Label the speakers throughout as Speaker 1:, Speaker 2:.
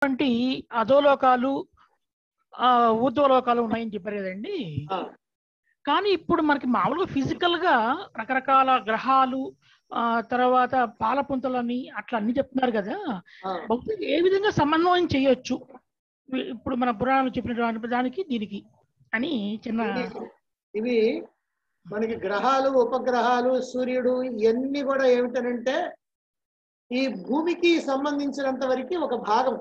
Speaker 1: వంటి అధోలోకాలు ఊర్ధ్వలోకాలు ఉన్నాయని చెప్పారు కదండి. కానీ ఇప్పుడు మనకి మామూలుగా ఫిజికల్ గా రకరకాల గ్రహాలు తర్వాత పాలపుంతలని అట్లా అన్ని చెప్తున్నారు కదా. భక్తులు ఏ విధంగా సమన్వయం చేయొచ్చు ఇప్పుడు మన పురాణాలు చెప్పినటువంటి దానికి దీనికి అని చిన్న
Speaker 2: ఇవి మనకి గ్రహాలు ఉపగ్రహాలు సూర్యుడు ఇవన్నీ కూడా ఏమిటనంటే ఈ భూమికి సంబంధించినంత వరకు ఒక భాగం.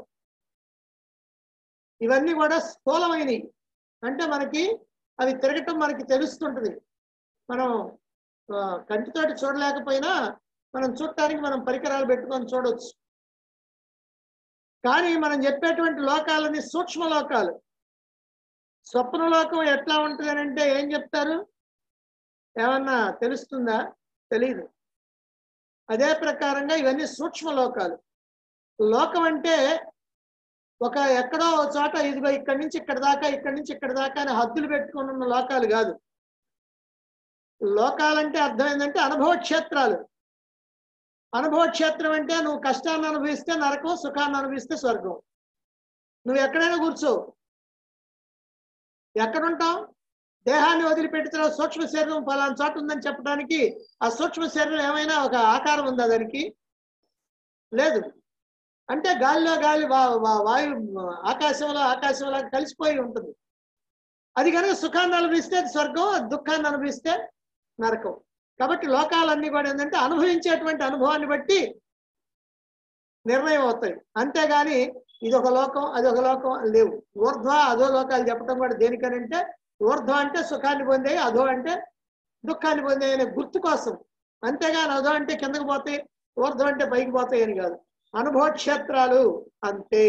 Speaker 2: ఇవన్నీ కూడా స్థూలమైనవి అంటే మనకి అవి తిరగటం మనకి తెలుస్తుంటుంది. మనం కంటితోటి చూడలేకపోయినా మనం చూడటానికి మనం పరికరాలు పెట్టుకొని చూడవచ్చు. కానీ మనం చెప్పేటువంటి లోకాలని సూక్ష్మ లోకాలు. స్వప్నలోకం ఎట్లా ఉంటుంది అని అంటే ఏం చెప్తారు? ఏమన్నా తెలుస్తుందా? తెలీదు. అదే ప్రకారంగా ఇవన్నీ సూక్ష్మ లోకాలు. లోకం అంటే ఒక ఎక్కడో చోట ఇదిగో ఇక్కడి నుంచి ఇక్కడ దాకా ఇక్కడి నుంచి ఇక్కడ దాకా అని హద్దులు పెట్టుకుని ఉన్న లోకాలు కాదు. లోకాలంటే అర్థం ఏంటంటే అనుభవ క్షేత్రాలు. అనుభవ క్షేత్రం అంటే నువ్వు కష్టాన్ని అనుభవిస్తే నరకం, సుఖాన్ని అనుభవిస్తే స్వర్గం. నువ్వు ఎక్కడైనా కూర్చో, ఎక్కడుంటావు? దేహాన్ని వదిలిపెట్టి తర్వాత సూక్ష్మ శరీరం ఫలానా చోట ఉందని చెప్పడానికి ఆ సూక్ష్మ శరీరం ఏమైనా ఒక ఆకారం ఉందా దానికి? లేదు. అంటే గాలిలో గాలి వాయు ఆకాశంలో కలిసిపోయి ఉంటుంది. అది కనుక సుఖాన్ని అనుభవిస్తే స్వర్గం, దుఃఖాన్ని అనుభవిస్తే నరకం. కాబట్టి లోకాలన్నీ కూడా ఏంటంటే అనుభవించేటువంటి అనుభవాన్ని బట్టి నిర్ణయం అవుతాయి. అంతేగాని ఇది ఒక లోకం అది ఒక లోకం లేవు. ఊర్ధ్వ అధో లోకాలు చెప్పడం కూడా దేనికనంటే ఊర్ధ్వ అంటే సుఖాన్ని పొందాయి, అధో అంటే దుఃఖాన్ని పొందాయి అనే గుర్తు కోసం. అంతేగాని అధో అంటే కిందకు పోతాయి, ఊర్ధ్వం అంటే పైకి పోతాయి అని కాదు. అనుభవ క్షేత్రాలు అంతే.